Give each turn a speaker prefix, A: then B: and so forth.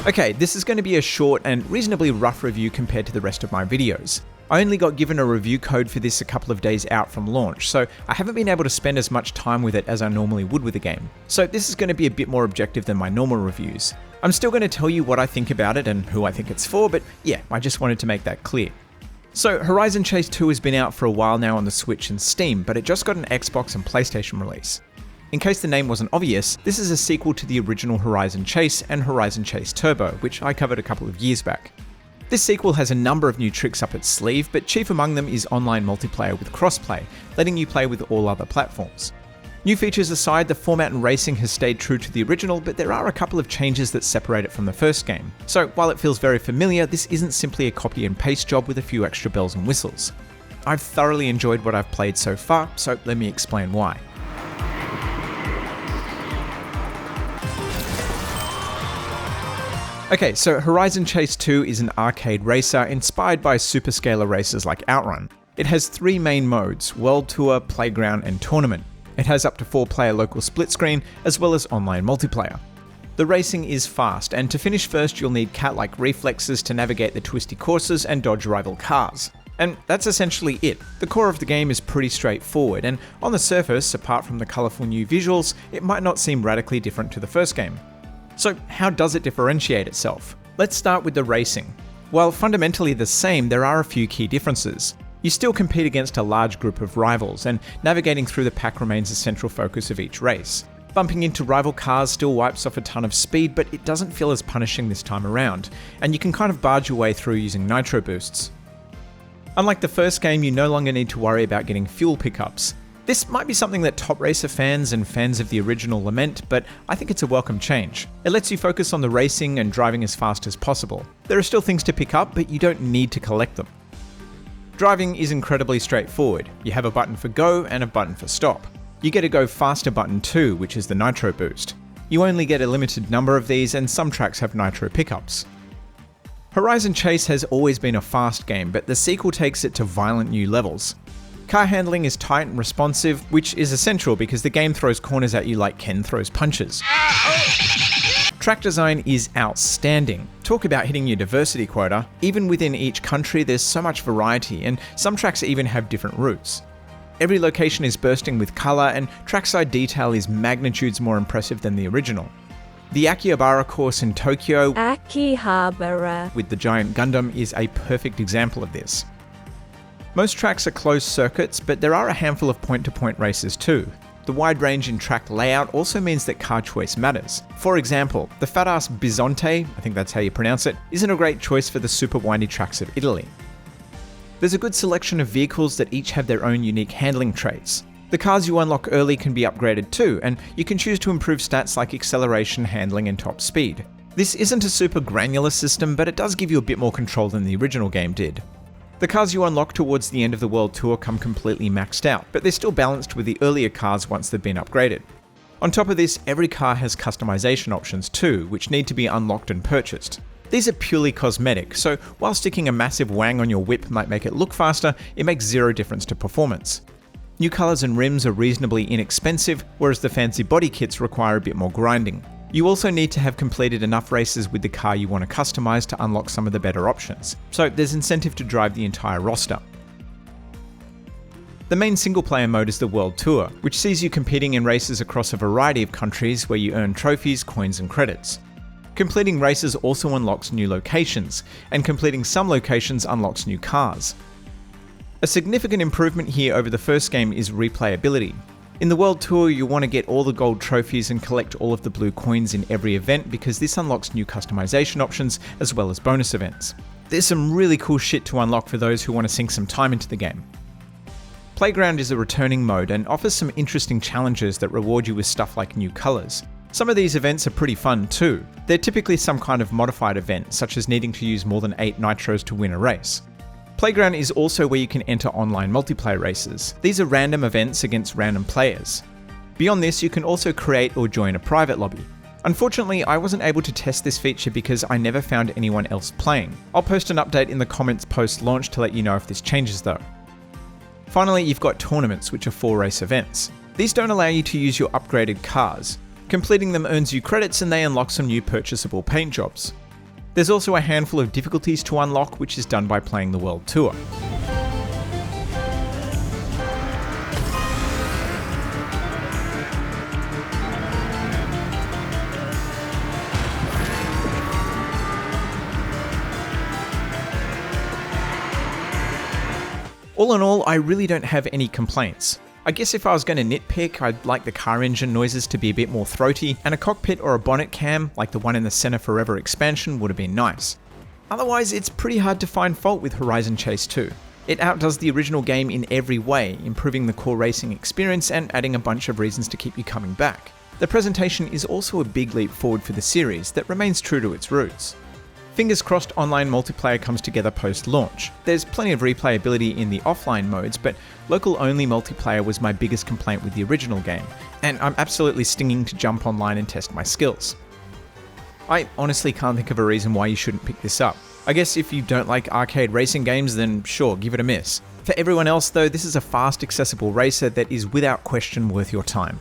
A: Okay, this is going to be a short and reasonably rough review compared to the rest of my videos. I only got given a review code for this a couple of days out from launch, so I haven't been able to spend as much time with it as I normally would with a game. So this is going to be a bit more objective than my normal reviews. I'm still going to tell you what I think about it and who I think it's for, but yeah, I just wanted to make that clear. So Horizon Chase 2 has been out for a while now on the Switch and Steam, but it just got an Xbox and PlayStation release. In case the name wasn't obvious, this is a sequel to the original Horizon Chase and Horizon Chase Turbo, which I covered a couple of years back. This sequel has a number of new tricks up its sleeve, but chief among them is online multiplayer with crossplay, letting you play with all other platforms. New features aside, the format and racing has stayed true to the original, but there are a couple of changes that separate it from the first game. So while it feels very familiar, this isn't simply a copy and paste job with a few extra bells and whistles. I've thoroughly enjoyed what I've played so far, so let me explain why. Okay, so Horizon Chase 2 is an arcade racer inspired by superscalar races like Outrun. It has 3 main modes: World Tour, Playground, and Tournament. It has up to 4-player local split screen, as well as online multiplayer. The racing is fast, and to finish first you'll need cat-like reflexes to navigate the twisty courses and dodge rival cars. And that's essentially it. The core of the game is pretty straightforward, and on the surface, apart from the colourful new visuals, it might not seem radically different to the first game. So how does it differentiate itself? Let's start with the racing. While fundamentally the same, there are a few key differences. You still compete against a large group of rivals, and navigating through the pack remains a central focus of each race. Bumping into rival cars still wipes off a ton of speed, but it doesn't feel as punishing this time around, and you can kind of barge your way through using nitro boosts. Unlike the first game, you no longer need to worry about getting fuel pickups. This might be something that Top Racer fans and fans of the original lament, but I think it's a welcome change. It lets you focus on the racing and driving as fast as possible. There are still things to pick up, but you don't need to collect them. Driving is incredibly straightforward. You have a button for go and a button for stop. You get a go faster button too, which is the nitro boost. You only get a limited number of these, and some tracks have nitro pickups. Horizon Chase has always been a fast game, but the sequel takes it to violent new levels. Car handling is tight and responsive, which is essential because the game throws corners at you like Ken throws punches. Track design is outstanding. Talk about hitting your diversity quota. Even within each country, there's so much variety, and some tracks even have different routes. Every location is bursting with colour, and trackside detail is magnitudes more impressive than the original. The Akihabara course in Tokyo with the giant Gundam is a perfect example of this. Most tracks are closed circuits, but there are a handful of point-to-point races too. The wide range in track layout also means that car choice matters. For example, the fat-ass Bisonte, I think that's how you pronounce it, isn't a great choice for the super windy tracks of Italy. There's a good selection of vehicles that each have their own unique handling traits. The cars you unlock early can be upgraded too, and you can choose to improve stats like acceleration, handling, and top speed. This isn't a super granular system, but it does give you a bit more control than the original game did. The cars you unlock towards the end of the World Tour come completely maxed out, but they're still balanced with the earlier cars once they've been upgraded. On top of this, every car has customization options too, which need to be unlocked and purchased. These are purely cosmetic, so while sticking a massive wang on your whip might make it look faster, it makes zero difference to performance. New colours and rims are reasonably inexpensive, whereas the fancy body kits require a bit more grinding. You also need to have completed enough races with the car you want to customize to unlock some of the better options, so there's incentive to drive the entire roster. The main single-player mode is the World Tour, which sees you competing in races across a variety of countries where you earn trophies, coins, and credits. Completing races also unlocks new locations, and completing some locations unlocks new cars. A significant improvement here over the first game is replayability. In the World Tour, you want to get all the gold trophies and collect all of the blue coins in every event because this unlocks new customization options as well as bonus events. There's some really cool shit to unlock for those who want to sink some time into the game. Playground is a returning mode and offers some interesting challenges that reward you with stuff like new colours. Some of these events are pretty fun too. They're typically some kind of modified event, such as needing to use more than 8 nitros to win a race. Playground is also where you can enter online multiplayer races. These are random events against random players. Beyond this, you can also create or join a private lobby. Unfortunately, I wasn't able to test this feature because I never found anyone else playing. I'll post an update in the comments post-launch to let you know if this changes though. Finally, you've got tournaments, which are 4 race events. These don't allow you to use your upgraded cars. Completing them earns you credits and they unlock some new purchasable paint jobs. There's also a handful of difficulties to unlock, which is done by playing the World Tour. All in all, I really don't have any complaints. I guess if I was going to nitpick, I'd like the car engine noises to be a bit more throaty, and a cockpit or a bonnet cam, like the one in the Center Forever expansion, would have been nice. Otherwise, it's pretty hard to find fault with Horizon Chase 2. It outdoes the original game in every way, improving the core racing experience and adding a bunch of reasons to keep you coming back. The presentation is also a big leap forward for the series that remains true to its roots. Fingers crossed online multiplayer comes together post-launch. There's plenty of replayability in the offline modes, but local-only multiplayer was my biggest complaint with the original game, and I'm absolutely stinging to jump online and test my skills. I honestly can't think of a reason why you shouldn't pick this up. I guess if you don't like arcade racing games, then sure, give it a miss. For everyone else though, this is a fast, accessible racer that is without question worth your time.